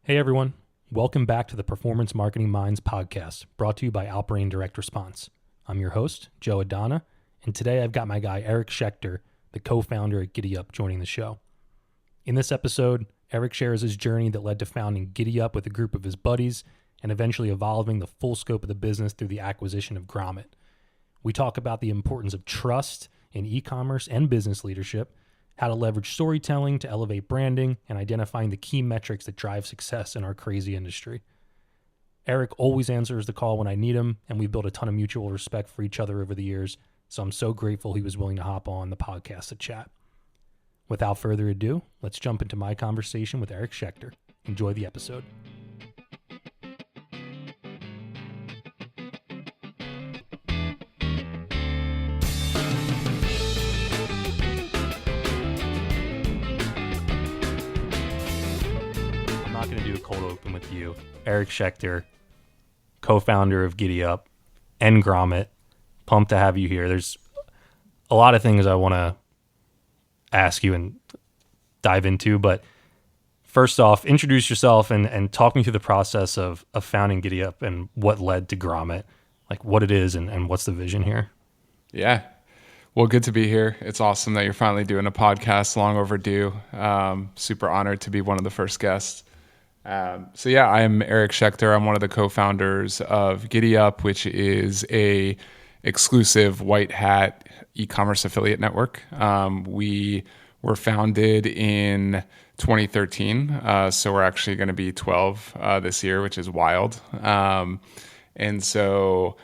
Hey everyone, welcome back to the Performance Marketing Minds podcast, brought to you by Outbrain Direct Response. I'm your host, Joe Addona, and today I've got my guy Eric Schechter, the co-founder at GiddyUp, joining the show. In this episode, Eric shares his journey that led to founding GiddyUp with a group of his buddies and eventually evolving the full scope of the business through the acquisition of Grommet. We talk about the importance of trust in e-commerce and business leadership, how to leverage storytelling to elevate branding, and identifying the key metrics that drive success in our crazy industry. Eric always answers the call when I need him, and we've built a ton of mutual respect for each other over the years, so I'm so grateful he was willing to hop on the podcast to chat. Without further ado, let's jump into my conversation with Eric Schechter. Enjoy the episode. Going to do a cold open with you. Eric Schechter, co-founder of GiddyUp and Grommet. Pumped to have you here. There's a lot of things I want to ask you and dive into, but first off, introduce yourself and talk me through the process of founding GiddyUp and what led to Grommet, like what it is and what's the vision here. Yeah. Well, good to be here. It's awesome that you're finally doing a podcast, long overdue. Super honored to be one of the first guests. I'm Eric Schechter. I'm one of the co-founders of GiddyUp, which is a exclusive white hat e-commerce affiliate network. We were founded in 2013, so we're actually going to be 12 this year, which is wild. And so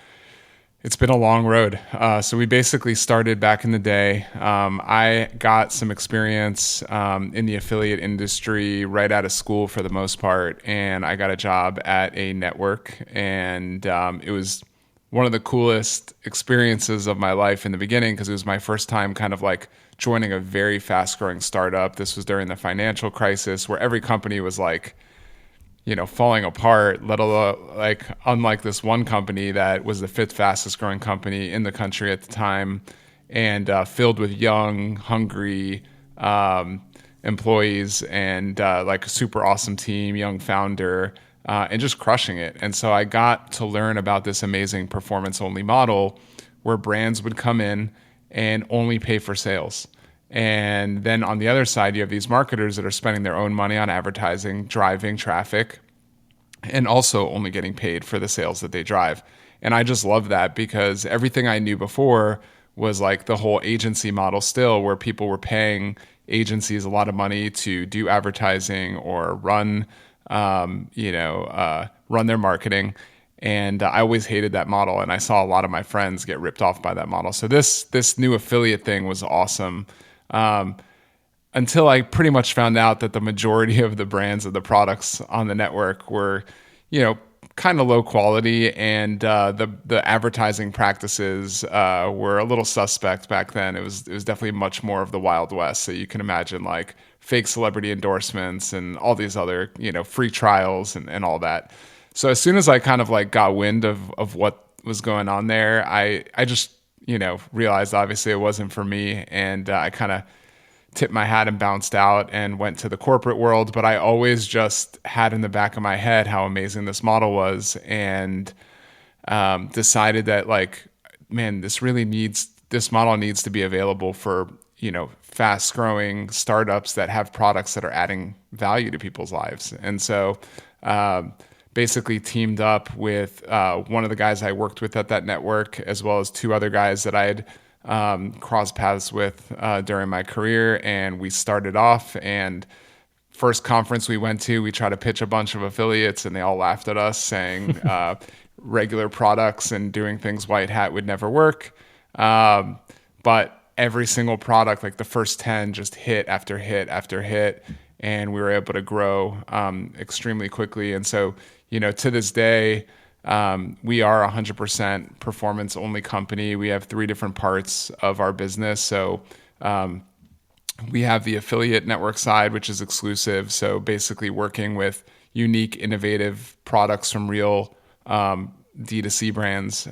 it's been a long road. So we basically started back in the day. I got some experience in the affiliate industry right out of school for the most part, and I got a job at a network, and it was one of the coolest experiences of my life in the beginning because it was my first time kind of like joining a very fast-growing startup. This was during the financial crisis where every company was like, falling apart, let alone unlike this one company that was the fifth fastest growing company in the country at the time and filled with young, hungry employees and a super awesome team, young founder, and just crushing it. And so I got to learn about this amazing performance only model where brands would come in and only pay for sales. And then on the other side, you have these marketers that are spending their own money on advertising, driving traffic, and also only getting paid for the sales that they drive. And I just love that because everything I knew before was like the whole agency model still, where people were paying agencies a lot of money to do advertising or run their marketing. And I always hated that model. And I saw a lot of my friends get ripped off by that model. So this new affiliate thing was awesome. Until I pretty much found out that the majority of the brands of the products on the network were, kind of low quality, and the advertising practices were a little suspect back then. It was definitely much more of the Wild West. So you can imagine like fake celebrity endorsements and all these other, free trials and all that. So as soon as I kind of like got wind of what was going on there, I just realized obviously it wasn't for me, and I kind of tipped my hat and bounced out and went to the corporate world. But I always just had in the back of my head how amazing this model was, and decided that this model needs to be available for fast growing startups that have products that are adding value to people's lives. And so basically teamed up with one of the guys I worked with at that network, as well as two other guys that I had crossed paths with during my career. And we started off, and first conference we went to, we tried to pitch a bunch of affiliates and they all laughed at us, saying regular products and doing things white hat would never work. But every single product, like the first 10, just hit after hit after hit. And we were able to grow extremely quickly. And so, to this day, we are 100% performance only company. We have 3 different parts of our business. So we have the affiliate network side, which is exclusive. So basically working with unique, innovative products from real D2C brands.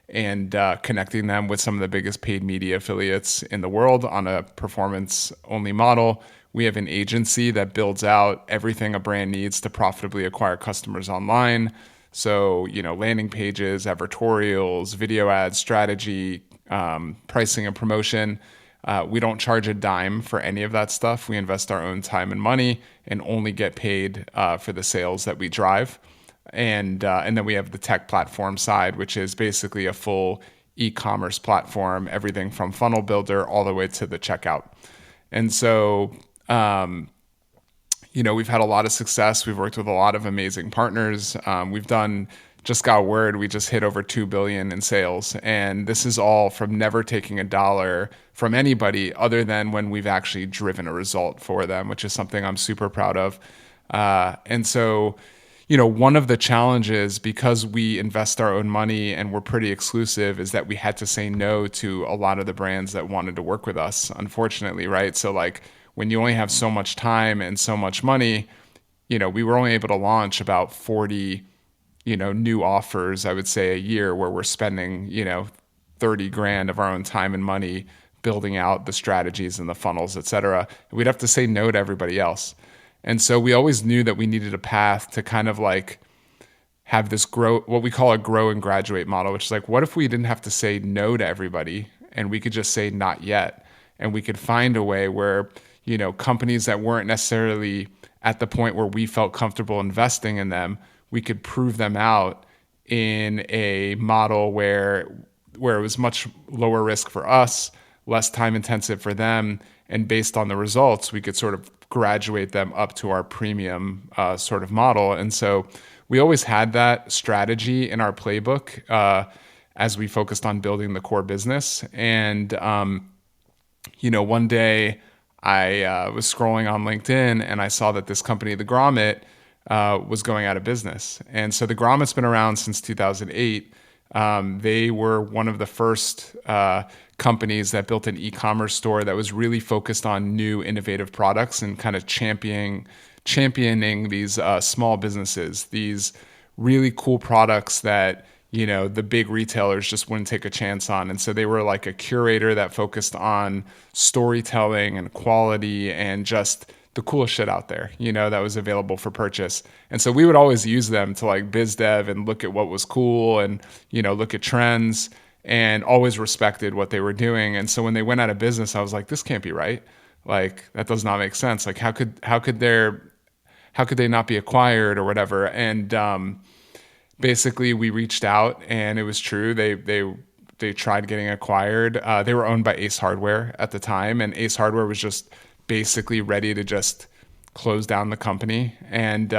and connecting them with some of the biggest paid media affiliates in the world on a performance only model. We have an agency that builds out everything a brand needs to profitably acquire customers online. So, landing pages, advertorials, video ads, strategy, pricing and promotion. We don't charge a dime for any of that stuff. We invest our own time and money and only get paid for the sales that we drive. And then we have the tech platform side, which is basically a full e-commerce platform, everything from funnel builder all the way to the checkout. And so, we've had a lot of success. We've worked with a lot of amazing partners. Just got word, we just hit over $2 billion in sales. And this is all from never taking a dollar from anybody other than when we've actually driven a result for them, which is something I'm super proud of. And so, one of the challenges, because we invest our own money and we're pretty exclusive, is that we had to say no to a lot of the brands that wanted to work with us, unfortunately, right? So like when you only have so much time and so much money, we were only able to launch about 40 new offers, I would say, a year, where we're spending, 30 grand of our own time and money building out the strategies and the funnels, et cetera. We'd have to say no to everybody else. And so we always knew that we needed a path to kind of like have this what we call a grow and graduate model, which is like, what if we didn't have to say no to everybody and we could just say not yet? And we could find a way where, companies that weren't necessarily at the point where we felt comfortable investing in them, we could prove them out in a model where it was much lower risk for us, less time intensive for them, and based on the results, we could sort of graduate them up to our premium sort of model. And so we always had that strategy in our playbook as we focused on building the core business. And, one day I was scrolling on LinkedIn and I saw that this company, the Grommet, was going out of business. And so the Grommet's been around since 2008. They were one of the first companies that built an e-commerce store that was really focused on new innovative products and kind of championing these small businesses, these really cool products that the big retailers just wouldn't take a chance on. And so they were like a curator that focused on storytelling and quality and just the coolest shit out there, that was available for purchase. And so we would always use them to like biz dev and look at what was cool and, look at trends, and always respected what they were doing. And so when they went out of business, I was like, this can't be right. Like, that does not make sense. Like, how could they not be acquired or whatever? And basically we reached out and it was true. They tried getting acquired. They were owned by Ace Hardware at the time, and Ace Hardware was just basically ready to just close down the company. And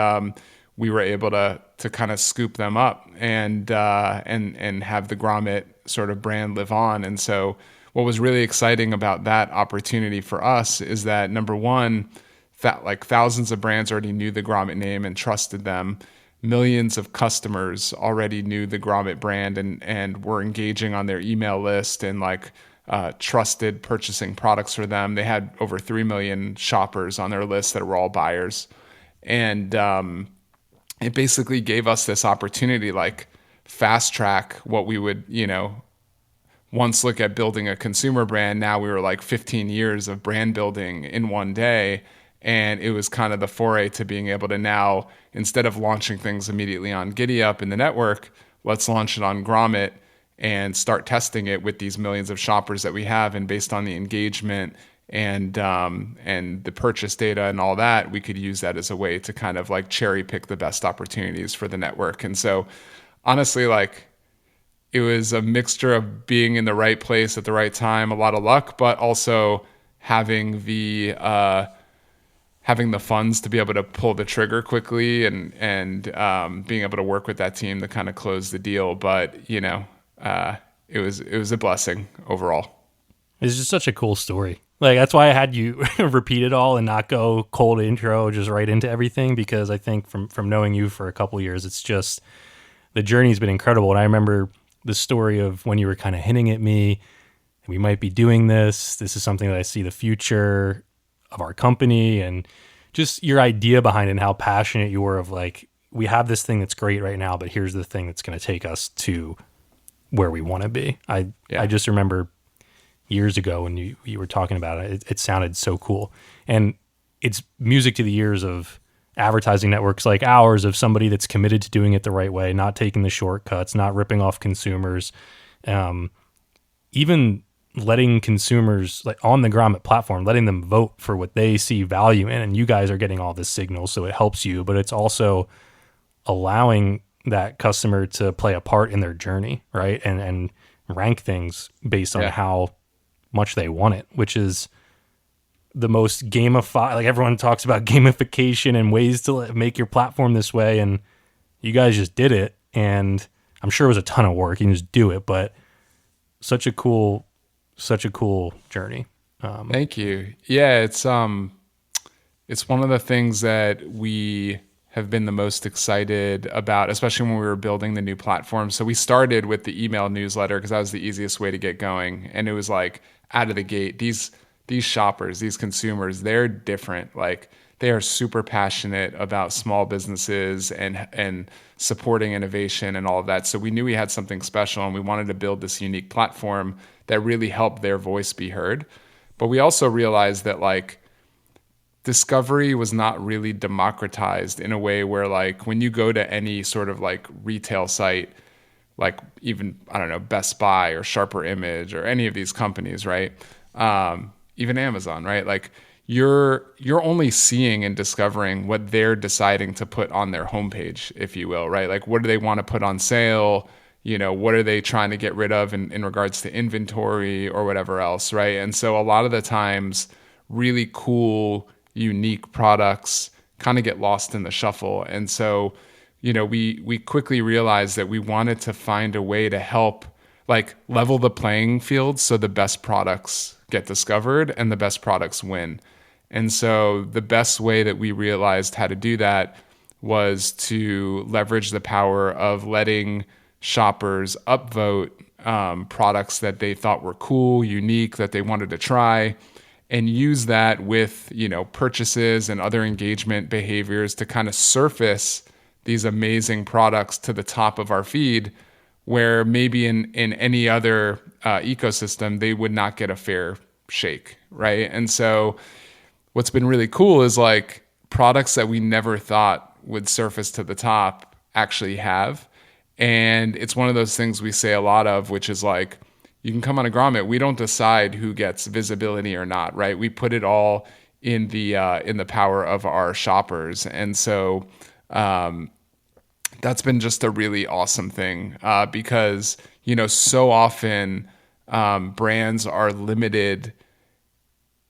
we were able to kind of scoop them up and have the Grommet sort of brand live on. And so what was really exciting about that opportunity for us is that, number one, thousands of brands already knew the Grommet name and trusted them. Millions of customers already knew the Grommet brand and were engaging on their email list and trusted purchasing products for them. They had over 3 million shoppers on their list that were all buyers. And it basically gave us this opportunity, like fast track what we would, once look at building a consumer brand. Now we were like 15 years of brand building in one day. And it was kind of the foray to being able to now, instead of launching things immediately on GiddyUp in the network, let's launch it on Grommet and start testing it with these millions of shoppers that we have. And based on the engagement and the purchase data and all that, we could use that as a way to kind of like cherry pick the best opportunities for the network. And so honestly, like, it was a mixture of being in the right place at the right time, a lot of luck, but also having the funds to be able to pull the trigger quickly and being able to work with that team to kind of close the deal. But, it was a blessing overall. It's just such a cool story. Like, that's why I had you repeat it all and not go cold intro, just right into everything, because I think from knowing you for a couple of years, it's just, the journey's been incredible. And I remember the story of when you were kind of hinting at me, we might be doing this. This is something that I see the future of our company, and just your idea behind it and how passionate you were of like, we have this thing that's great right now, but here's the thing that's going to take us to where we want to be. I just remember years ago when you were talking about it, it sounded so cool. And it's music to the ears of advertising networks like ours, of somebody that's committed to doing it the right way, not taking the shortcuts, not ripping off consumers, even letting consumers, like on the Grommet platform, letting them vote for what they see value in. And you guys are getting all this signal, so it helps you, but it's also allowing that customer to play a part in their journey, right? And rank things based on how much they want it, which is the most gamified. Like, everyone talks about gamification and ways to make your platform this way, and you guys just did it. And I'm sure it was a ton of work. You can just do it, but such a cool journey. Thank you. Yeah, it's one of the things that we have been the most excited about, especially when we were building the new platform. So we started with the email newsletter because that was the easiest way to get going. And it was like, out of the gate, these shoppers, these consumers, they're different. Like, they are super passionate about small businesses and supporting innovation and all of that. So we knew we had something special, and we wanted to build this unique platform that really helped their voice be heard. But we also realized that, like, discovery was not really democratized in a way where, like, when you go to any sort of like retail site, like even, I don't know, Best Buy or Sharper Image or any of these companies, right? Even Amazon, right? Like, you're only seeing and discovering what they're deciding to put on their homepage, if you will, right? Like, what do they want to put on sale? You know, what are they trying to get rid of in regards to inventory or whatever else, right? And so a lot of the times, really cool, unique products kind of get lost in the shuffle. And so, you know, we quickly realized that we wanted to find a way to help, like, level the playing field so the best products get discovered and the best products win. And so the best way that we realized how to do that was to leverage the power of letting shoppers upvote products that they thought were cool, unique, that they wanted to try, and use that with, you know, purchases and other engagement behaviors to kind of surface these amazing products to the top of our feed, where maybe in any other ecosystem, they would not get a fair shake, right? And so what's been really cool is, like, products that we never thought would surface to the top actually have. And it's one of those things we say a lot of, which is like, you can come on a Grommet. We don't decide who gets visibility or not, right? We put it all in the power of our shoppers. And so that's been just a really awesome thing because, you know, so often brands are limited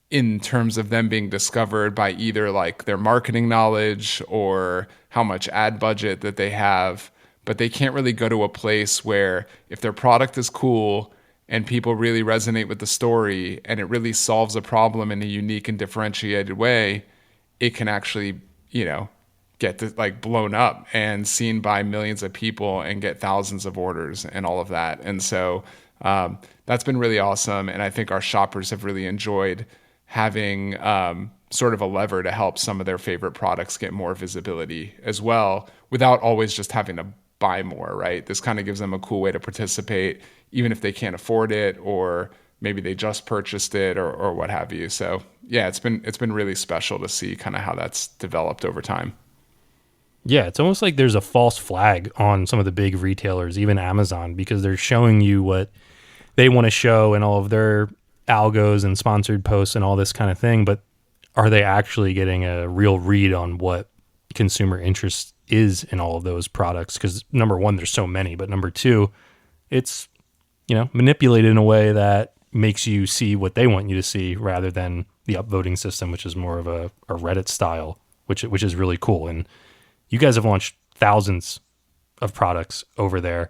in terms of them being discovered by either, like, their marketing knowledge or how much ad budget that they have, but they can't really go to a place where, if their product is cool and people really resonate with the story and it really solves a problem in a unique and differentiated way, it can actually, you know, get like blown up and seen by millions of people and get thousands of orders and all of that. And so that's been really awesome. And I think our shoppers have really enjoyed having sort of a lever to help some of their favorite products get more visibility as well, without always just having to buy more, right? This kind of gives them a cool way to participate, even if they can't afford it, or maybe they just purchased it, or what have you. So yeah, it's been really special to see kind of how that's developed over time. Yeah, it's almost like there's a false flag on some of the big retailers, even Amazon, because they're showing you what they want to show in all of their algos and sponsored posts and all this kind of thing. But are they actually getting a real read on what consumer interest is in all of those products? Because number one, there's so many, but number two, it's, you know, manipulated in a way that makes you see what they want you to see rather than the upvoting system, which is more of a Reddit style, which is really cool. And you guys have launched thousands of products over there.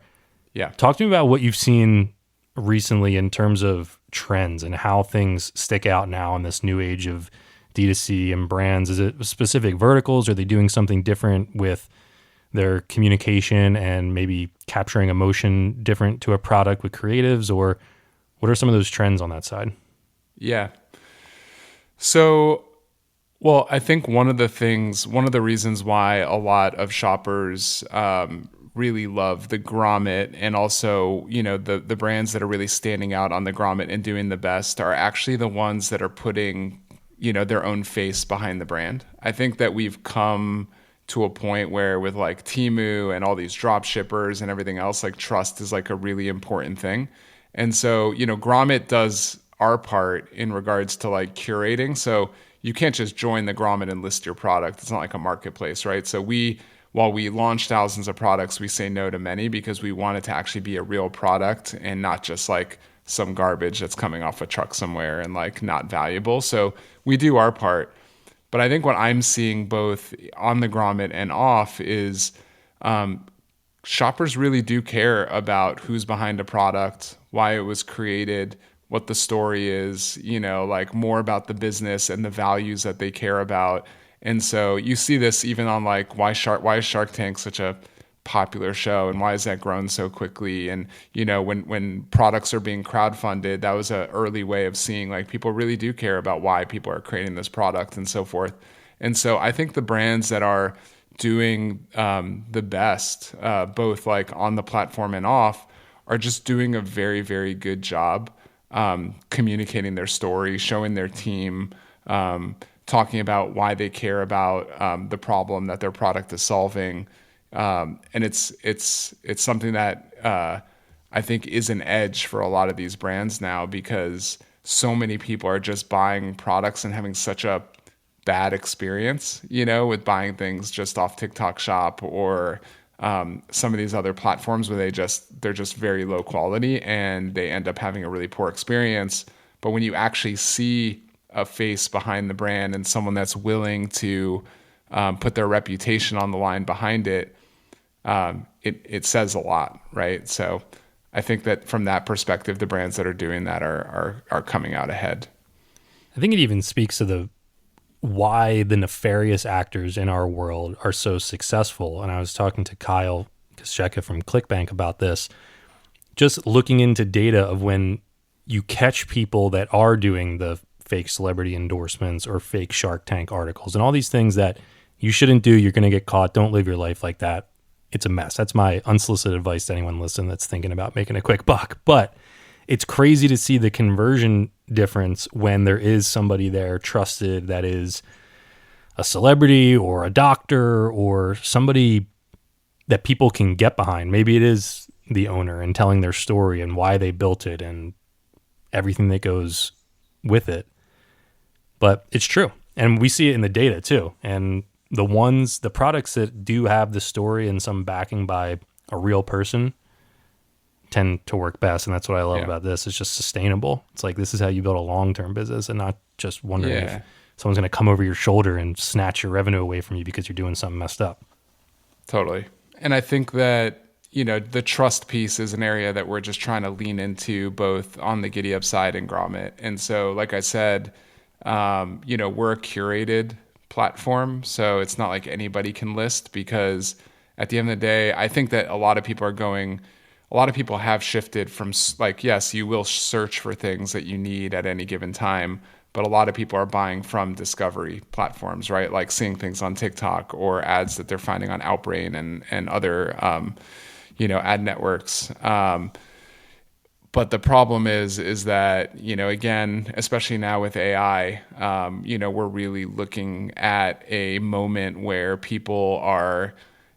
Yeah. Talk to me about what you've seen recently in terms of trends and how things stick out now in this new age of D2C and brands. Is it specific verticals? Are they doing something different with their communication and maybe capturing emotion different to a product with creatives? Or what are some of those trends on that side? Yeah. So, well, I think one of the reasons why a lot of shoppers really love the Grommet, and also, the brands that are really standing out on the Grommet and doing the best are actually the ones that are putting, their own face behind the brand. I think that we've come to a point where with like Temu and all these drop shippers and everything else, like trust is like a really important thing. And so, Grommet does our part in regards to like curating. So you can't just join the Grommet and list your product. It's not like a marketplace, right? So while we launch thousands of products, we say no to many because we want it to actually be a real product and not just like some garbage that's coming off a truck somewhere and like not valuable. So we do our part. But I think what I'm seeing both on the Grommet and off is shoppers really do care about who's behind a product, why it was created, what the story is, like more about the business and the values that they care about. And so you see this even on like why is Shark Tank such a popular show and why has that grown so quickly? And when products are being crowdfunded, that was an early way of seeing like people really do care about why people are creating this product and so forth. And so I think the brands that are doing the best, both like on the platform and off, are just doing a very, very good job communicating their story, showing their team, talking about why they care about the problem that their product is solving. And it's something that I think is an edge for a lot of these brands now, because so many people are just buying products and having such a bad experience, with buying things just off TikTok Shop or some of these other platforms where they're just very low quality and they end up having a really poor experience. But when you actually see a face behind the brand and someone that's willing to put their reputation on the line behind it, it says a lot, right? So I think that from that perspective, the brands that are doing that are coming out ahead. I think it even speaks to why the nefarious actors in our world are so successful. And I was talking to Kyle Schechter from ClickBank about this, just looking into data of when you catch people that are doing the fake celebrity endorsements or fake Shark Tank articles and all these things that you shouldn't do. You're going to get caught. Don't live your life like that. It's a mess. That's my unsolicited advice to anyone listening that's thinking about making a quick buck. But it's crazy to see the conversion difference when there is somebody there trusted that is a celebrity or a doctor or somebody that people can get behind. Maybe it is the owner and telling their story and why they built it and everything that goes with it. But it's true. And we see it in the data too. And the products that do have the story and some backing by a real person tend to work best. And that's what I love about this. It's just sustainable. It's like, this is how you build a long-term business and not just wondering if someone's going to come over your shoulder and snatch your revenue away from you because you're doing something messed up. Totally. And I think that, the trust piece is an area that we're just trying to lean into both on the GiddyUp side and Grommet. And so, like I said, we're a curated platform. So it's not like anybody can list, because at the end of the day, I think that a lot of people have shifted from like, yes, you will search for things that you need at any given time, but a lot of people are buying from discovery platforms, right? Like seeing things on TikTok or ads that they're finding on Outbrain and other, ad networks. But the problem is that, again, especially now with AI, we're really looking at a moment where people are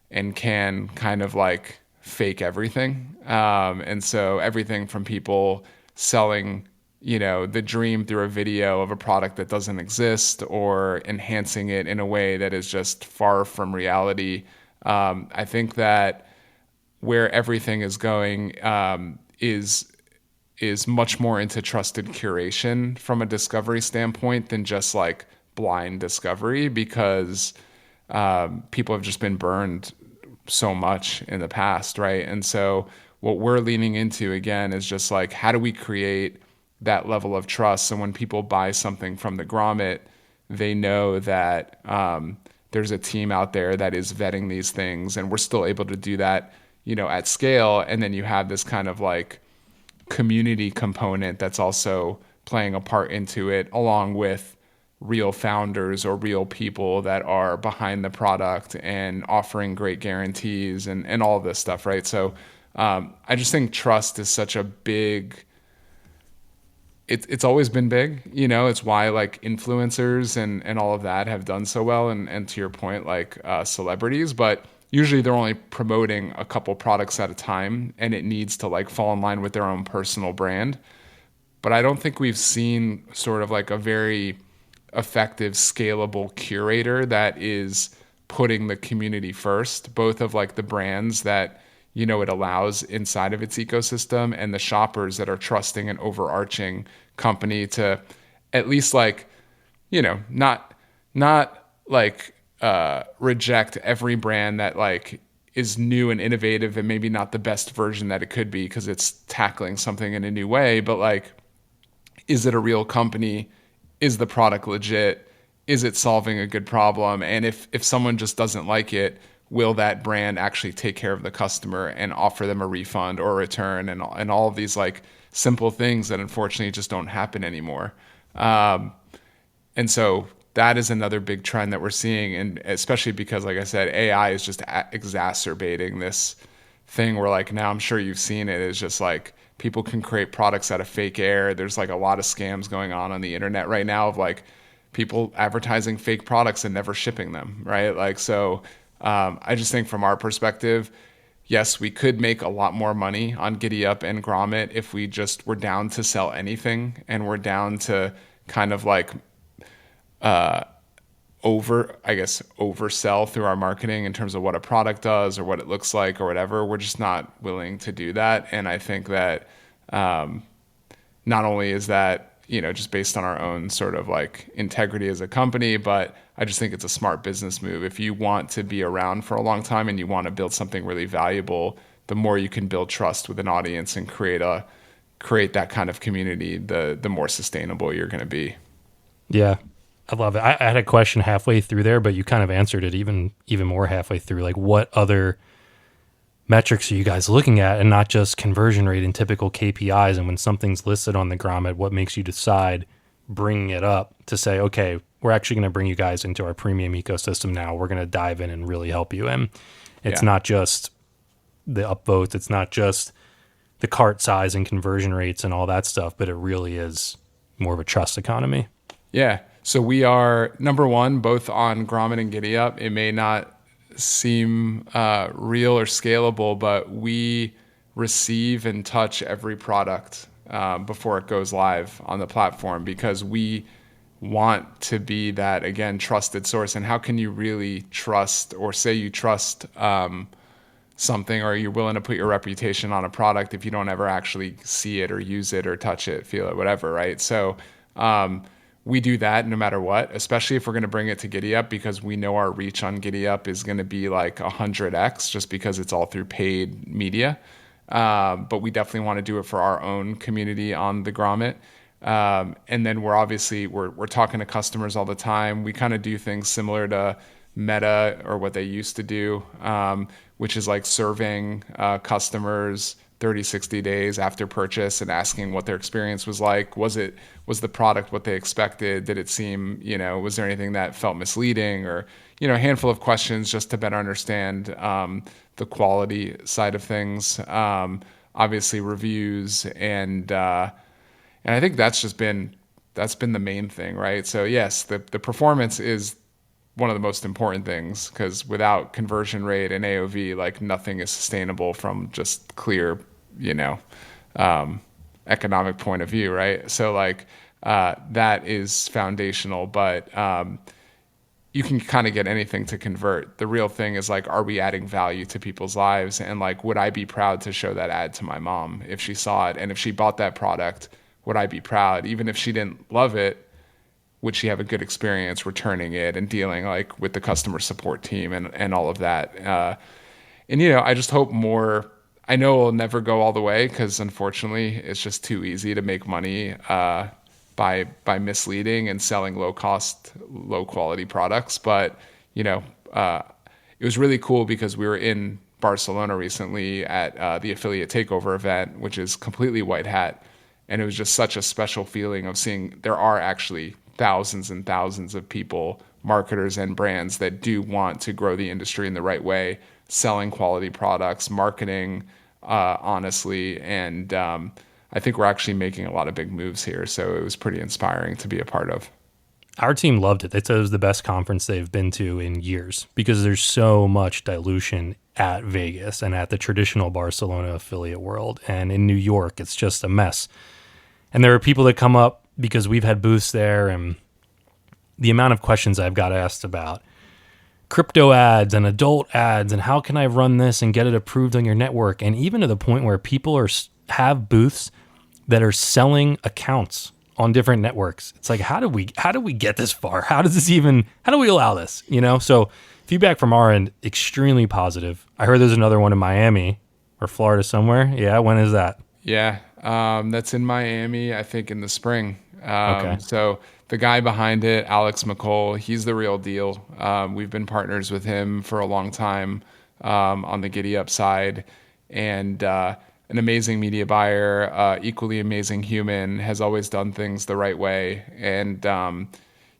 and can kind of like fake everything. And so everything from people selling, the dream through a video of a product that doesn't exist or enhancing it in a way that is just far from reality. I think that where everything is going is much more into trusted curation from a discovery standpoint than just like blind discovery, because people have just been burned so much in the past, right? And so what we're leaning into again is just like, how do we create that level of trust? So when people buy something from the Grommet, they know that there's a team out there that is vetting these things, and we're still able to do that, at scale. And then you have this kind of like community component that's also playing a part into it, along with real founders or real people that are behind the product and offering great guarantees and all of this stuff, right? So I just think trust is such a big, it's always been big, it's why like influencers and all of that have done so well. And to your point, like celebrities, but usually they're only promoting a couple products at a time, and it needs to like fall in line with their own personal brand. But I don't think we've seen sort of like a very effective, scalable curator that is putting the community first, both of like the brands that, it allows inside of its ecosystem, and the shoppers that are trusting an overarching company to at least like, not like reject every brand that like is new and innovative and maybe not the best version that it could be because it's tackling something in a new way, but like, is it a real company? Is the product legit? Is it solving a good problem? And if someone just doesn't like it, will that brand actually take care of the customer and offer them a refund or a return, and all of these like simple things that unfortunately just don't happen anymore. And so that is another big trend that we're seeing, and especially because, like I said, AI is just exacerbating this thing where like now I'm sure you've seen it, is just like people can create products out of fake air. There's like a lot of scams going on the internet right now of like people advertising fake products and never shipping them, right? Like, so I just think from our perspective, yes, we could make a lot more money on GiddyUp and Grommet if we just were down to sell anything, and we're down to kind of like oversell through our marketing in terms of what a product does or what it looks like or whatever. We're just not willing to do that. And I think that not only is that, just based on our own sort of like integrity as a company, but I just think it's a smart business move. If you want to be around for a long time and you want to build something really valuable, the more you can build trust with an audience and create that kind of community, the more sustainable you're going to be. Yeah. I love it. I had a question halfway through there, but you kind of answered it even more halfway through. Like, what other metrics are you guys looking at, and not just conversion rate and typical KPIs? And when something's listed on the Grommet, what makes you decide bringing it up to say, okay, we're actually going to bring you guys into our premium ecosystem now. We're going to dive in and really help you. And it's not just the upvotes. It's not just the cart size and conversion rates and all that stuff, but it really is more of a trust economy. Yeah. So we are number one, both on Grommet and GiddyUp. It may not seem real or scalable, but we receive and touch every product before it goes live on the platform, because we want to be that, again, trusted source. And how can you really trust or say you trust something, or you're willing to put your reputation on a product if you don't ever actually see it or use it or touch it, feel it, whatever, right? So we do that no matter what, especially if we're going to bring it to GiddyUp, because we know our reach on GiddyUp is going to be like 100x just because it's all through paid media. But we definitely want to do it for our own community on the Grommet. And then we're talking to customers all the time. We kind of do things similar to Meta, or what they used to do, which is like surveying customers 30, 60 days after purchase and asking what their experience was like. Was the product what they expected? Did it seem, was there anything that felt misleading, or, a handful of questions just to better understand the quality side of things. Obviously reviews, and I think that's been the main thing, right? So yes, the performance is one of the most important things, because without conversion rate and AOV, like nothing is sustainable from just clear, economic point of view, right? So like that is foundational, but you can kind of get anything to convert. The real thing is like, are we adding value to people's lives? And like, would I be proud to show that ad to my mom if she saw it? And if she bought that product, would I be proud? Even if she didn't love it, would she have a good experience returning it and dealing like with the customer support team and all of that? And I just hope more. I know it'll never go all the way, because unfortunately it's just too easy to make money by misleading and selling low cost, low quality products. But it was really cool because we were in Barcelona recently at the affiliate takeover event, which is completely white hat, and it was just such a special feeling of seeing there are actually thousands and thousands of people, marketers and brands that do want to grow the industry in the right way, selling quality products, marketing honestly, and I think we're actually making a lot of big moves here. So it was pretty inspiring to be a part of. Our team loved it. They said it was the best conference they've been to in years because there's so much dilution at Vegas and at the traditional Barcelona affiliate world. And in New York, it's just a mess. And there are people that come up because we've had booths there, and the amount of questions I've got asked about crypto ads and adult ads and how can I run this and get it approved on your network, and even to the point where people have booths that are selling accounts on different networks. It's like, how do we get this far? How do we allow this? So feedback from our end, extremely positive. I heard there's another one in Miami or Florida somewhere. Yeah. When is that? Yeah. That's in Miami, I think in the spring. Okay. So the guy behind it, Alex McColl, he's the real deal. We've been partners with him for a long time, on the GiddyUp side, and, an amazing media buyer, equally amazing human, has always done things the right way. And,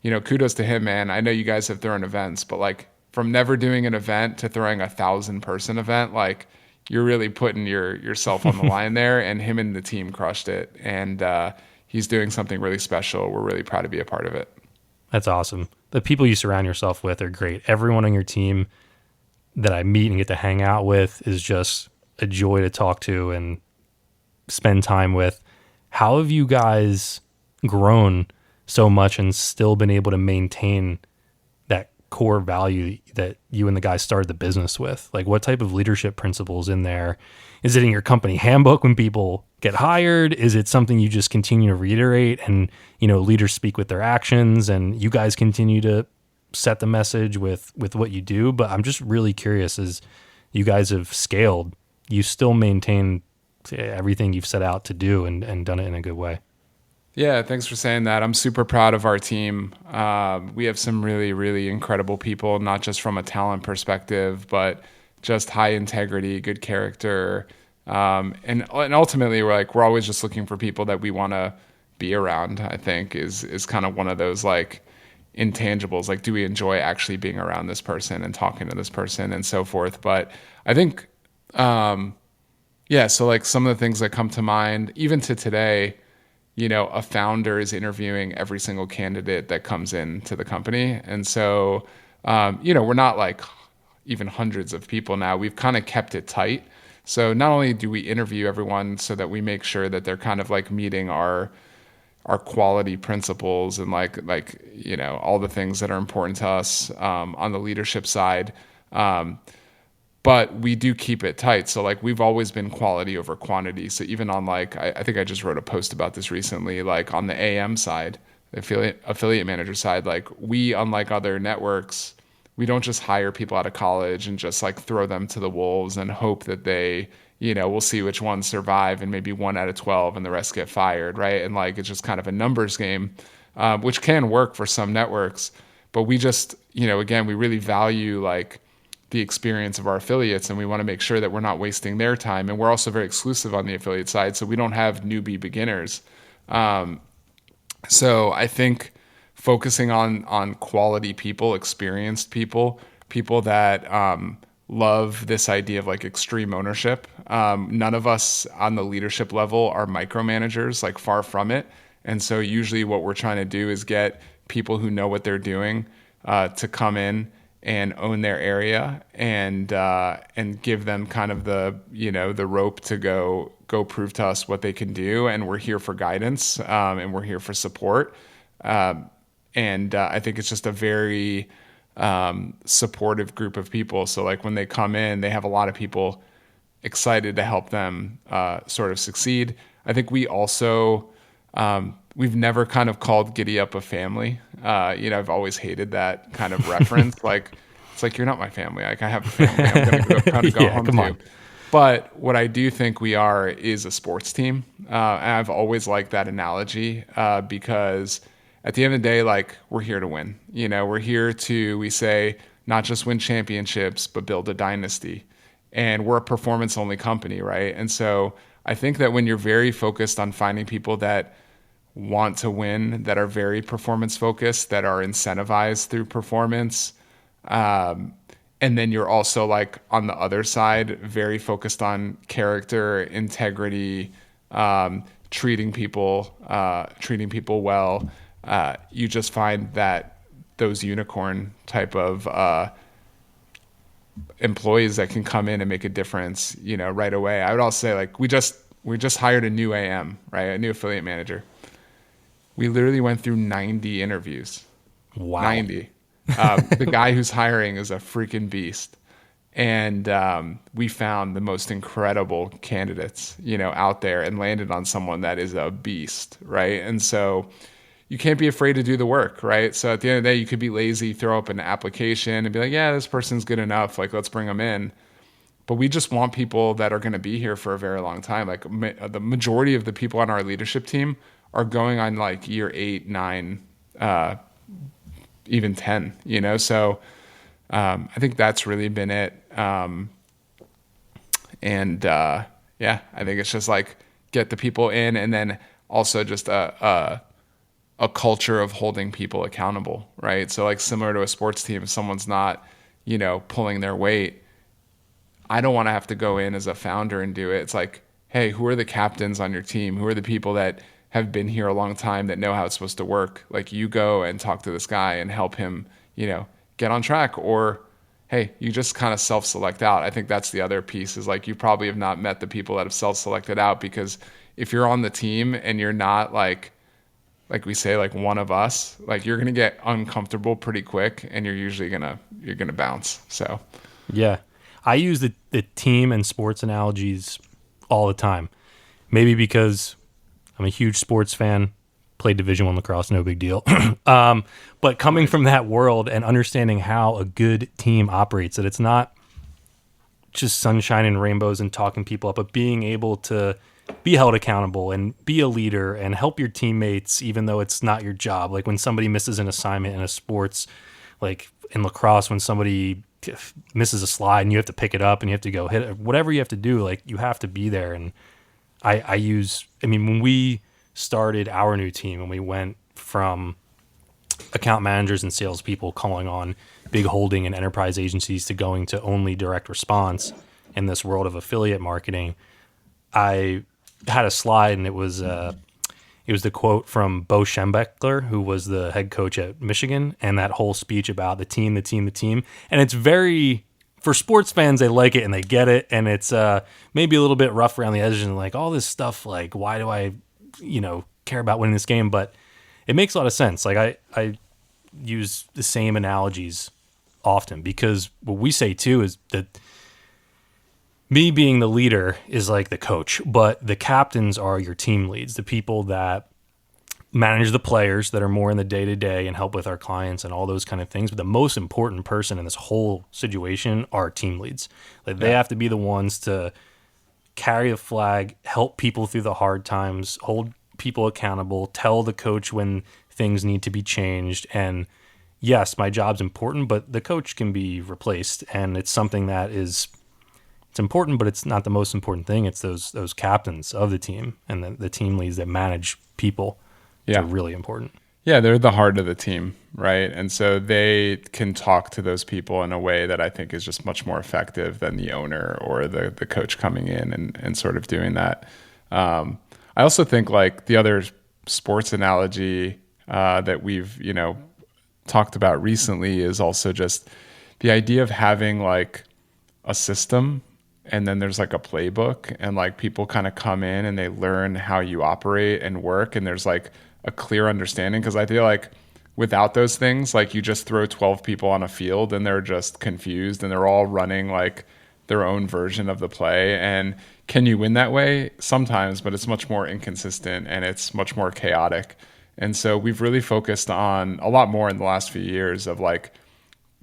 kudos to him, man. I know you guys have thrown events, but like from never doing an event to throwing 1,000-person event, like you're really putting yourself on the line there, and him and the team crushed it. And he's doing something really special. We're really proud to be a part of it. That's awesome. The people you surround yourself with are great. Everyone on your team that I meet and get to hang out with is just a joy to talk to and spend time with. How have you guys grown so much and still been able to maintain that core value that you and the guys started the business with? Like, what type of leadership principles in there? Is it in your company handbook when people get hired? Is it something you just continue to reiterate and, leaders speak with their actions and you guys continue to set the message with what you do? But I'm just really curious, as you guys have scaled, you still maintain everything you've set out to do and done it in a good way. Yeah, thanks for saying that. I'm super proud of our team. We have some really, really incredible people, not just from a talent perspective, but just high integrity, good character. And ultimately we're always just looking for people that we want to be around, I think is kind of one of those like intangibles. Like, do we enjoy actually being around this person and talking to this person and so forth? But I think, so like some of the things that come to mind, even to today, a founder is interviewing every single candidate that comes into the company. And so, we're not like even hundreds of people now. We've kind of kept it tight. So not only do we interview everyone so that we make sure that they're kind of like meeting our quality principles and like all the things that are important to us on the leadership side, but we do keep it tight. So like we've always been quality over quantity. So even on like, I think I just wrote a post about this recently, like on the AM side, the affiliate manager side, like we, unlike other networks, we don't just hire people out of college and just like throw them to the wolves and hope that they, we'll see which ones survive and maybe 1 out of 12 and the rest get fired, right? And like, it's just kind of a numbers game, which can work for some networks. But we just, again, we really value like the experience of our affiliates, and we want to make sure that we're not wasting their time. And we're also very exclusive on the affiliate side, so we don't have newbie beginners. So I think focusing on quality people, experienced people that love this idea of like extreme ownership. None of us on the leadership level are micromanagers, like far from it. And so usually what we're trying to do is get people who know what they're doing to come in and own their area and give them kind of the rope to go prove to us what they can do. And we're here for guidance, and we're here for support. And I think it's just a very supportive group of people. So like when they come in, they have a lot of people excited to help them sort of succeed. I think we also, we've never kind of called GiddyUp a family. I've always hated that kind of reference. Like, it's like, you're not my family. Like, I have a family I'm going to go home to. But what I do think we are is a sports team. And I've always liked that analogy because at the end of the day, like, we're here to win. We're here to, we say, not just win championships, but build a dynasty. And we're a performance-only company, right? And so I think that when you're very focused on finding people that want to win, that are very performance focused, that are incentivized through performance. And then you're also like on the other side, very focused on character, integrity, treating people well. You just find that those unicorn type of employees that can come in and make a difference, right away. I would also say like we just hired a new AM, right? A new affiliate manager. We literally went through 90 interviews. Wow. 90. The guy who's hiring is a freaking beast. And we found the most incredible candidates, out there, and landed on someone that is a beast, right? And so you can't be afraid to do the work, right? So at the end of the day, you could be lazy, throw up an application and be like, yeah, this person's good enough. Like, let's bring them in. But we just want people that are going to be here for a very long time. Like the majority of the people on our leadership team are going on like year 8, 9, even 10, So I think that's really been it. I think it's just like get the people in, and then also just a culture of holding people accountable, right? So like similar to a sports team, if someone's not, pulling their weight, I don't want to have to go in as a founder and do it. It's like, hey, who are the captains on your team? Who are the people that have been here a long time that know how it's supposed to work? Like, you go and talk to this guy and help him, get on track. Or, hey, you just kind of self-select out. I think that's the other piece, is like, you probably have not met the people that have self-selected out, because if you're on the team and you're not like we say, like one of us, like you're going to get uncomfortable pretty quick, and you're usually going to bounce. So, yeah. I use the team and sports analogies all the time. Maybe because I'm a huge sports fan, played Division I lacrosse, no big deal. But coming from that world and understanding how a good team operates, that it's not just sunshine and rainbows and talking people up, but being able to be held accountable and be a leader and help your teammates, even though it's not your job. Like when somebody misses an assignment in a sports, like in lacrosse, when somebody misses a slide and you have to pick it up and you have to go hit it, whatever you have to do, like you have to be there. And when we started our new team and we went from account managers and salespeople calling on big holding and enterprise agencies to going to only direct response in this world of affiliate marketing, I had a slide, and it was the quote from Bo Schembechler, who was the head coach at Michigan, and that whole speech about the team. And it's very, for sports fans, they like it and they get it, and it's maybe a little bit rough around the edges and like all this stuff, like why do I, care about winning this game? But it makes a lot of sense. Like I use the same analogies often, because what we say too is that me being the leader is like the coach, but the captains are your team leads, the people that manage the players that are more in the day-to-day and help with our clients and all those kind of things. But the most important person in this whole situation are team leads. Like they have to be the ones to carry the flag, help people through the hard times, hold people accountable, tell the coach when things need to be changed. And yes, my job's important, but the coach can be replaced. And it's something that it's important, but it's not the most important thing. It's those captains of the team and the team leads that manage people. Are really important. Yeah, they're the heart of the team, right? And so they can talk to those people in a way that I think is just much more effective than the owner or the coach coming in and sort of doing that. I also think like the other sports analogy that we've, talked about recently is also just the idea of having like a system, and then there's like a playbook, and like people kind of come in and they learn how you operate and work, and there's like a clear understanding. Because I feel like without those things, like you just throw 12 people on a field and they're just confused and they're all running like their own version of the play. And can you win that way? Sometimes, but it's much more inconsistent and it's much more chaotic. And so we've really focused on a lot more in the last few years of like,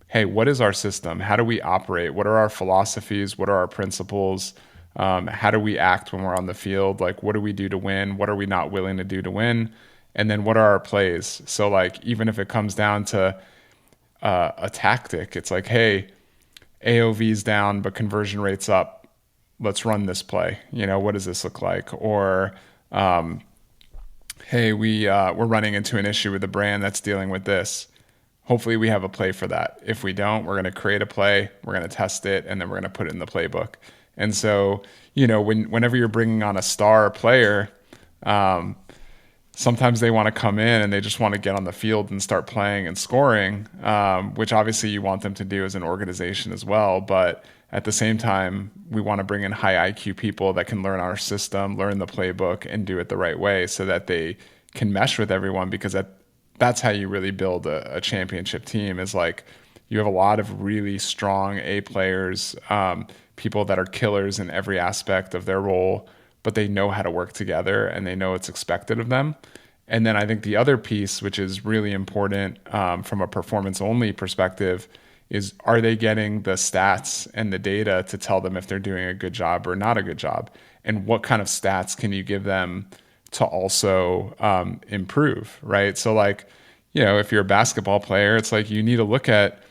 hey, what is our system? How do we operate? What are our philosophies? What are our principles? How do we act when we're on the field? Like, what do we do to win? What are we not willing to do to win? And then what are our plays? So like, even if it comes down to a tactic, it's like, hey, AOV's down, but conversion rate's up. Let's run this play. What does this look like? Or, hey, we're running into an issue with the brand that's dealing with this. Hopefully we have a play for that. If we don't, we're going to create a play, we're going to test it, and then we're going to put it in the playbook. And so, whenever you're bringing on a star player, sometimes they want to come in and they just want to get on the field and start playing and scoring, which obviously you want them to do as an organization as well. But at the same time, we want to bring in high IQ people that can learn our system, learn the playbook, and do it the right way so that they can mesh with everyone, because that's how you really build a championship team, is like you have a lot of really strong A players, people that are killers in every aspect of their role, but they know how to work together and they know what's expected of them. And then I think the other piece, which is really important from a performance only perspective, is are they getting the stats and the data to tell them if they're doing a good job or not a good job? And what kind of stats can you give them to also improve, right? So if you're a basketball player, it's like you need to look at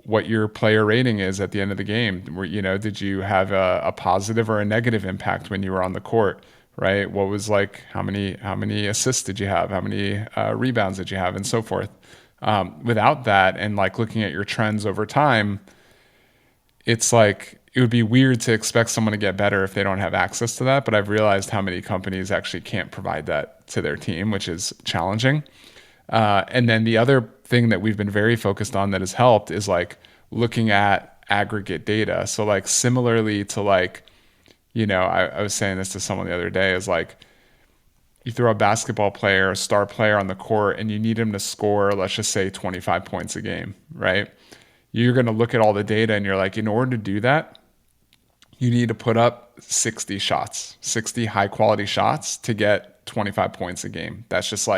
what your player rating is at the end of the game. Did you have a positive or a negative impact when you were on the court, right? What was how many assists did you have? How many rebounds did you have, and so forth? Without that, and looking at your trends over time, it's it would be weird to expect someone to get better if they don't have access to that. But I've realized how many companies actually can't provide that to their team, which is challenging. And then the other thing that we've been very focused on that has helped is looking at aggregate data. So similarly to I was saying this to someone the other day, is you throw a basketball player, a star player on the court, and you need him to score, let's just say 25 points a game, right? You're going to look at all the data and you're like, in order to do that, you need to put up 60 shots, 60 high quality shots to get 25 points a game. That's just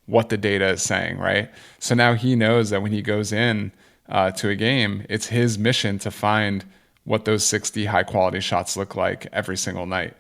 what the data is saying, right? So now he knows that when he goes in to a game, it's his mission to find what those 60 high quality shots look like every single night,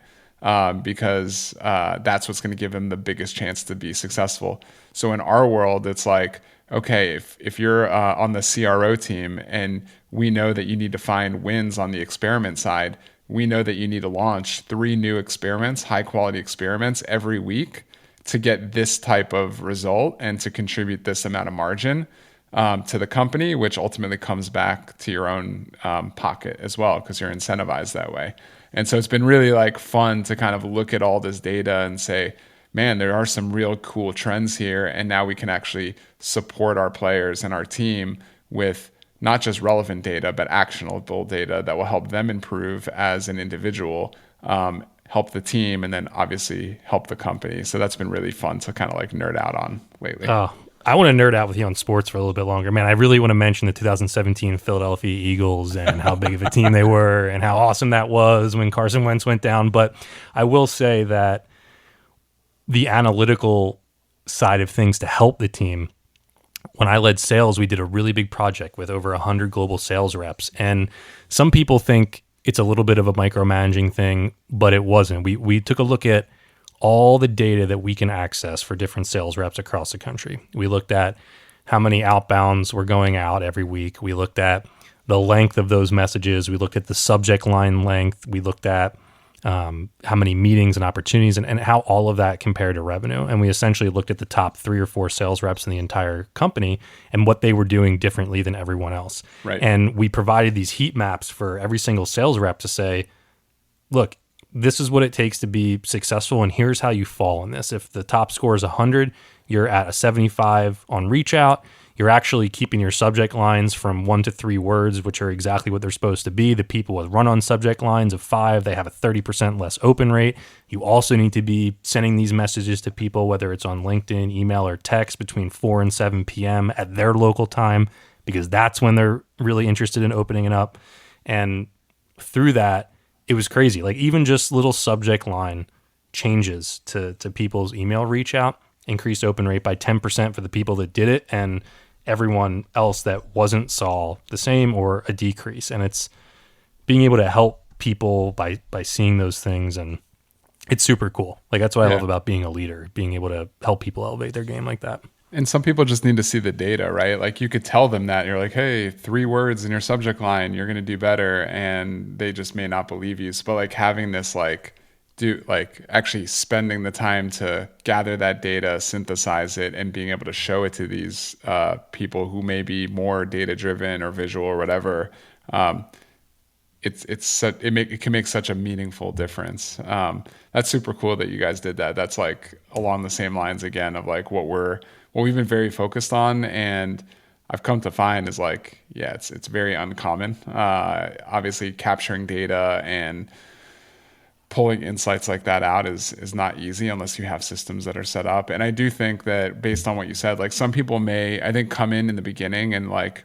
because that's what's going to give him the biggest chance to be successful. So in our world, it's okay, if you're on the CRO team and we know that you need to find wins on the experiment side, we know that you need to launch 3 new experiments, high quality experiments every week to get this type of result and to contribute this amount of margin to the company, which ultimately comes back to your own pocket as well, because you're incentivized that way. And so it's been really fun to kind of look at all this data and say, man, there are some real cool trends here. And now we can actually support our players and our team with not just relevant data, but actionable data that will help them improve as an individual, help the team, and then obviously help the company. So that's been really fun to kind of nerd out on lately. Oh, I want to nerd out with you on sports for a little bit longer. Man, I really want to mention the 2017 Philadelphia Eagles and how big of a team they were and how awesome that was when Carson Wentz went down. But I will say that the analytical side of things to help the team, when I led sales, we did a really big project with over 100 global sales reps. And some people think it's a little bit of a micromanaging thing, but it wasn't. We took a look at all the data that we can access for different sales reps across the country. We looked at how many outbounds were going out every week. We looked at the length of those messages. We looked at the subject line length. We looked at how many meetings and opportunities and how all of that compared to revenue. And we essentially looked at the top 3 or 4 sales reps in the entire company and what they were doing differently than everyone else. Right. And we provided these heat maps for every single sales rep to say, look, this is what it takes to be successful, and here's how you fall in this. If the top score is 100, you're at a 75 on reach out. You're actually keeping your subject lines from 1 to 3 words, which are exactly what they're supposed to be. The people with run-on subject lines of 5, they have a 30% less open rate. You also need to be sending these messages to people, whether it's on LinkedIn, email, or text, between 4 and 7 p.m. at their local time, because that's when they're really interested in opening it up. And through that, it was crazy. Even just little subject line changes to people's email reach out increased open rate by 10% for the people that did it, and everyone else that wasn't saw the same or a decrease. And it's being able to help people by seeing those things, and it's super cool. That's what I love about being a leader, being able to help people elevate their game like that. And some people just need to see the data, right? You could tell them that you're hey, 3 words in your subject line, you're going to do better. And they just may not believe you. But having this do like actually spending the time to gather that data, synthesize it, and being able to show it to these people who may be more data driven or visual or whatever, it can make such a meaningful difference. That's super cool that you guys did that. That's like along the same lines again of like what we've been very focused on, and I've come to find is like, yeah, it's very uncommon. Obviously capturing data and pulling insights like that out is not easy unless you have systems that are set up. And I do think that based on what you said, like some people may, I think, come in the beginning and like,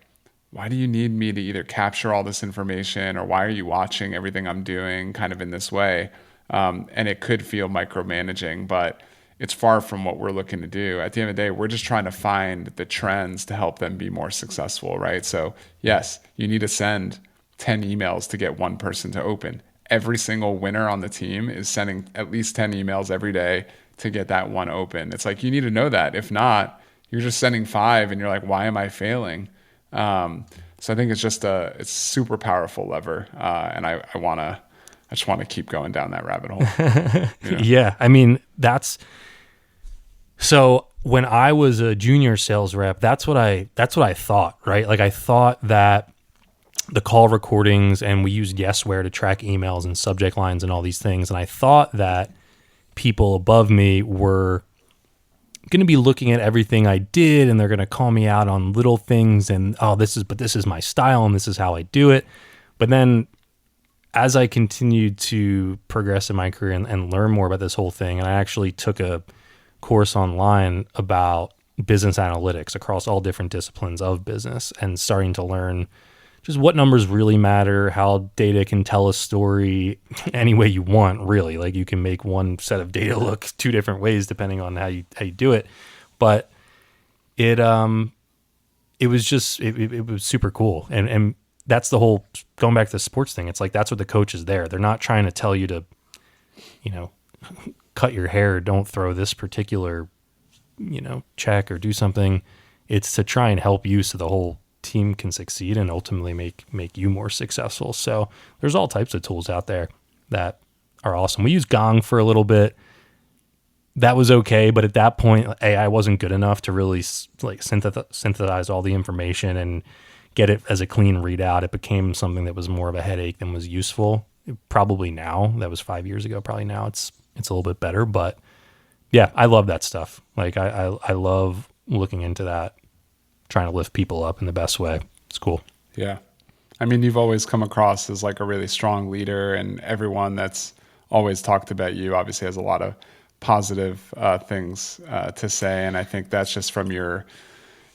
why do you need me to either capture all this information, or why are you watching everything I'm doing kind of in this way? And it could feel micromanaging, but it's far from what we're looking to do. At the end of the day, we're just trying to find the trends to help them be more successful, right? So yes, you need to send 10 emails to get one person to open. Every single winner on the team is sending at least 10 emails every day to get that one open. It's like, you need to know that. If not, you're just sending 5 and you're like, why am I failing? So I think it's super powerful lever. And I just want to keep going down that rabbit hole. You know? Yeah. I mean, so when I was a junior sales rep, that's what I thought, right? Like I thought that the call recordings, and we used Yesware to track emails and subject lines and all these things. And I thought that people above me were going to be looking at everything I did, and they're going to call me out on little things, and this is my style and this is how I do it. But then as I continued to progress in my career and learn more about this whole thing, and I actually took a course online about business analytics across all different disciplines of business, and starting to learn just what numbers really matter, how data can tell a story any way you want, really. Like you can make one set of data look 2 different ways depending on how you do it. But it was super cool. And that's the whole, going back to the sports thing, it's like that's what the coach is there. They're not trying to tell you to, cut your hair, don't throw this particular, check or do something. It's to try and help you so the whole team can succeed and ultimately make you more successful. So there's all types of tools out there that are awesome. We used Gong for a little bit. That was okay, but at that point, AI wasn't good enough to really like synthesize all the information and get it as a clean readout. It became something that was more of a headache than was useful. Probably now, that was 5 years ago. Probably now it's a little bit better, but yeah, I love that stuff. Like I love looking into that, trying to lift people up in the best way. It's cool. Yeah. I mean, you've always come across as like a really strong leader, and everyone that's always talked about you obviously has a lot of positive things to say. And I think that's just from your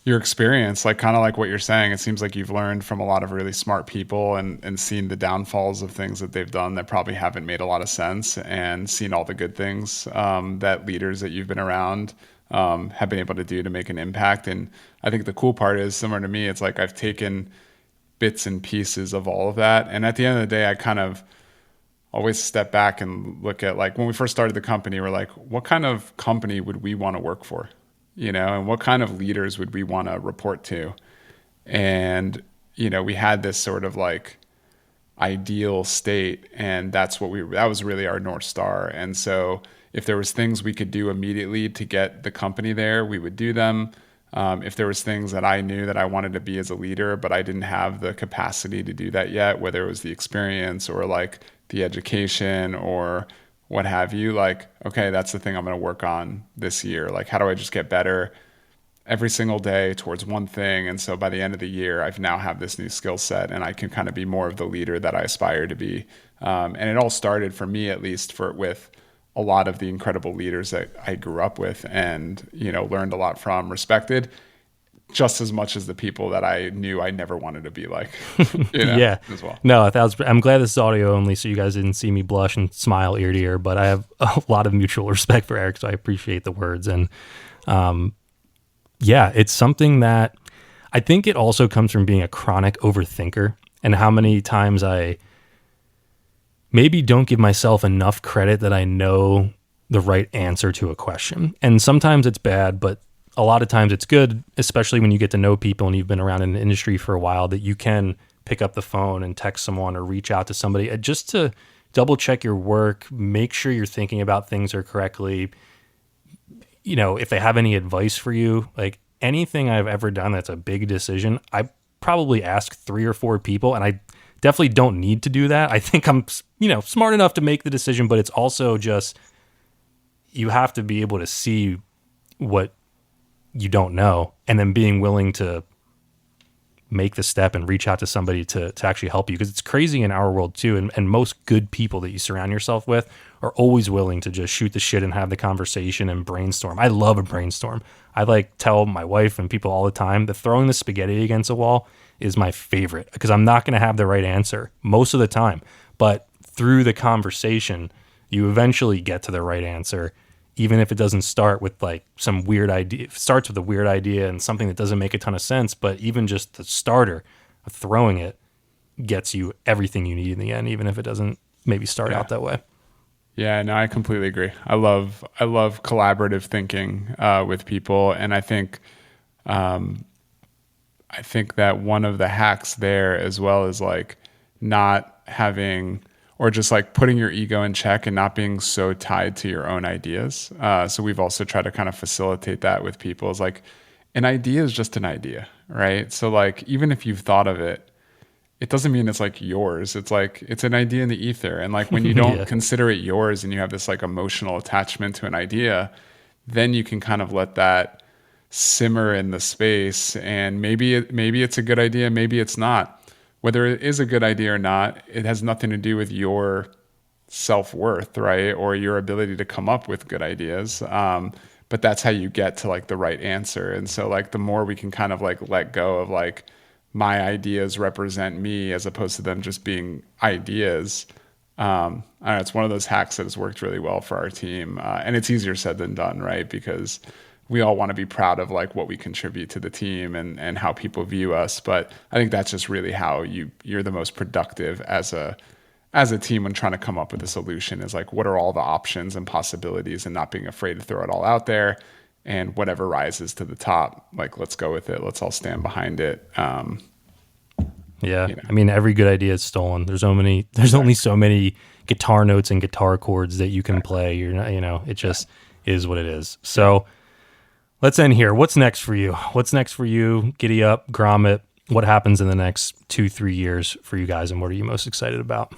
experience, like kind of like what you're saying. It seems like you've learned from a lot of really smart people and seen the downfalls of things that they've done that probably haven't made a lot of sense, and seen all the good things that leaders that you've been around have been able to do to make an impact. And I think the cool part is, similar to me, it's like I've taken bits and pieces of all of that. And at the end of the day, I kind of always step back and look at, like, when we first started the company, we're like, what kind of company would we want to work for? And what kind of leaders would we want to report to? And, we had this sort of like ideal state, and that was really our North Star. And so if there was things we could do immediately to get the company there, we would do them. If there was things that I knew that I wanted to be as a leader, but I didn't have the capacity to do that yet, whether it was the experience or like the education or what have you, like, okay, that's the thing I'm going to work on this year. Like, how do I just get better every single day towards one thing? And so by the end of the year, I've now have this new skill set, and I can kind of be more of the leader that I aspire to be. And it all started, for me at least, with a lot of the incredible leaders that I grew up with and, learned a lot from, respected, just as much as the people that I knew I never wanted to be like, yeah, as well. No, I'm glad this is audio only, so you guys didn't see me blush and smile ear to ear, but I have a lot of mutual respect for Eric, so I appreciate the words. And yeah, it's something that I think it also comes from being a chronic overthinker, and how many times I maybe don't give myself enough credit that I know the right answer to a question. And sometimes it's bad, but a lot of times it's good, especially when you get to know people and you've been around in the industry for a while, that you can pick up the phone and text someone or reach out to somebody just to double check your work, make sure you're thinking about things are correctly. You know, if they have any advice for you, like anything I've ever done that's a big decision, I probably ask 3 or 4 people, and I definitely don't need to do that. I think I'm, smart enough to make the decision, but it's also just, you have to be able to see what you don't know, and then being willing to make the step and reach out to somebody to actually help you. Because it's crazy in our world too. And most good people that you surround yourself with are always willing to just shoot the shit and have the conversation and brainstorm. I love a brainstorm. I tell my wife and people all the time that throwing the spaghetti against a wall is my favorite, because I'm not going to have the right answer most of the time. But through the conversation, you eventually get to the right answer. Even if it doesn't start with some weird idea, it starts with a weird idea and something that doesn't make a ton of sense, but even just the starter of throwing it gets you everything you need in the end, even if it doesn't maybe start out that way. Yeah, no, I completely agree. I love collaborative thinking with people, and I think that one of the hacks there as well is not having, or just putting your ego in check and not being so tied to your own ideas. So we've also tried to kind of facilitate that with people. Is an idea is just an idea, right? So even if you've thought of it, it doesn't mean it's yours. It's it's an idea in the ether. And when you don't consider it yours and you have this emotional attachment to an idea, then you can kind of let that simmer in the space. And maybe it's a good idea, maybe it's not. Whether it is a good idea or not, it has nothing to do with your self-worth, right? Or your ability to come up with good ideas. But that's how you get to the right answer. And so the more we can kind of let go of my ideas represent me as opposed to them just being ideas. I don't know, it's one of those hacks that has worked really well for our team. And it's easier said than done, right? Because we all want to be proud of what we contribute to the team and how people view us. But I think that's just really how you're the most productive as a team when trying to come up with a solution, is what are all the options and possibilities, and not being afraid to throw it all out there, and whatever rises to the top, let's go with it. Let's all stand behind it. Yeah. I mean, every good idea is stolen. There's only so many guitar notes and guitar chords that you can play. You're not, it just is what it is. So let's end here. What's next for you? GiddyUp, Grommet? What happens in the next 2-3 years for you guys, and what are you most excited about?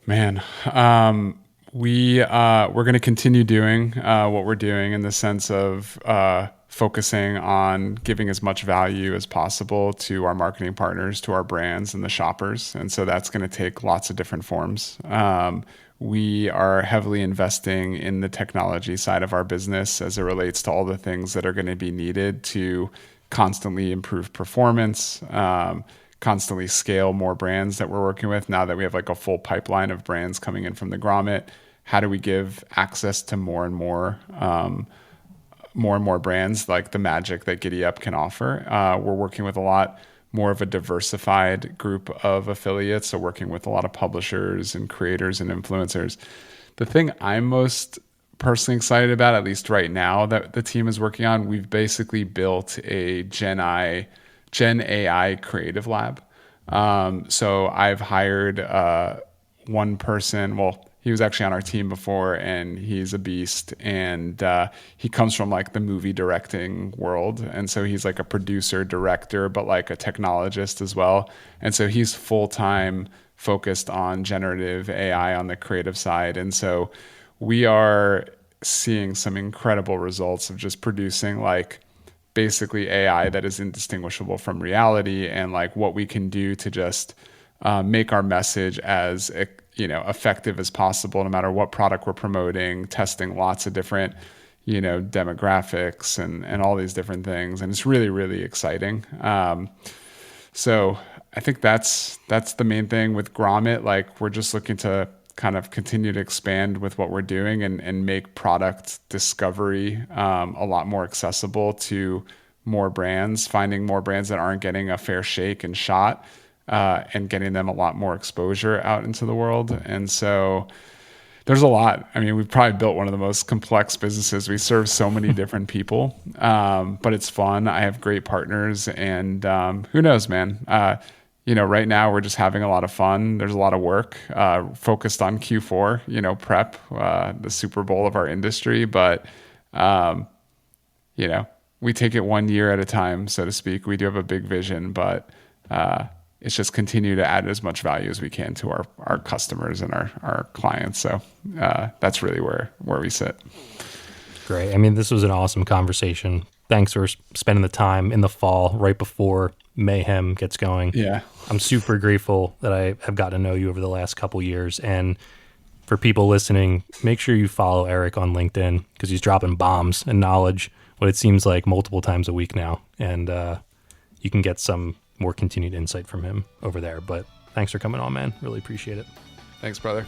Man, we're going to continue doing what we're doing, in the sense of focusing on giving as much value as possible to our marketing partners, to our brands and the shoppers. And so that's going to take lots of different forms. We are heavily investing in the technology side of our business as it relates to all the things that are going to be needed to constantly improve performance, constantly scale more brands that we're working with. Now that we have a full pipeline of brands coming in from the Grommet, how do we give access to more and more brands, the magic that GiddyUp can offer? We're working with a lot more of a diversified group of affiliates, so working with a lot of publishers and creators and influencers. The thing I'm most personally excited about, at least right now, that the team is working on, we've basically built a Gen AI creative lab. So I've hired one person. Well, he was actually on our team before, and he's a beast. And he comes from the movie directing world. And so he's a producer, director, but a technologist as well. And so he's full-time focused on generative AI on the creative side. And so we are seeing some incredible results of just producing basically AI that is indistinguishable from reality, and what we can do to just make our message as effective as possible, no matter what product we're promoting, testing lots of different demographics and all these different things. And it's really, really exciting. So I think that's the main thing with Grommet. We're just looking to kind of continue to expand with what we're doing and make product discovery a lot more accessible to more brands, finding more brands that aren't getting a fair shake and shot, and getting them a lot more exposure out into the world. And so there's a lot. I mean, we've probably built one of the most complex businesses. We serve so many different people, but it's fun. I have great partners, and who knows, man? right now we're just having a lot of fun. There's a lot of work focused on Q4, prep, the Super Bowl of our industry. But, we take it 1 year at a time, so to speak. We do have a big vision, but it's just continue to add as much value as we can to our customers and our clients. So that's really where we sit. Great. I mean, this was an awesome conversation. Thanks for spending the time in the fall right before mayhem gets going. Yeah. I'm super grateful that I have gotten to know you over the last couple years. And for people listening, make sure you follow Eric on LinkedIn because he's dropping bombs and knowledge, what it seems like multiple times a week now. And you can get some more continued insight from him over there. But thanks for coming on, man. Really appreciate it. Thanks, brother.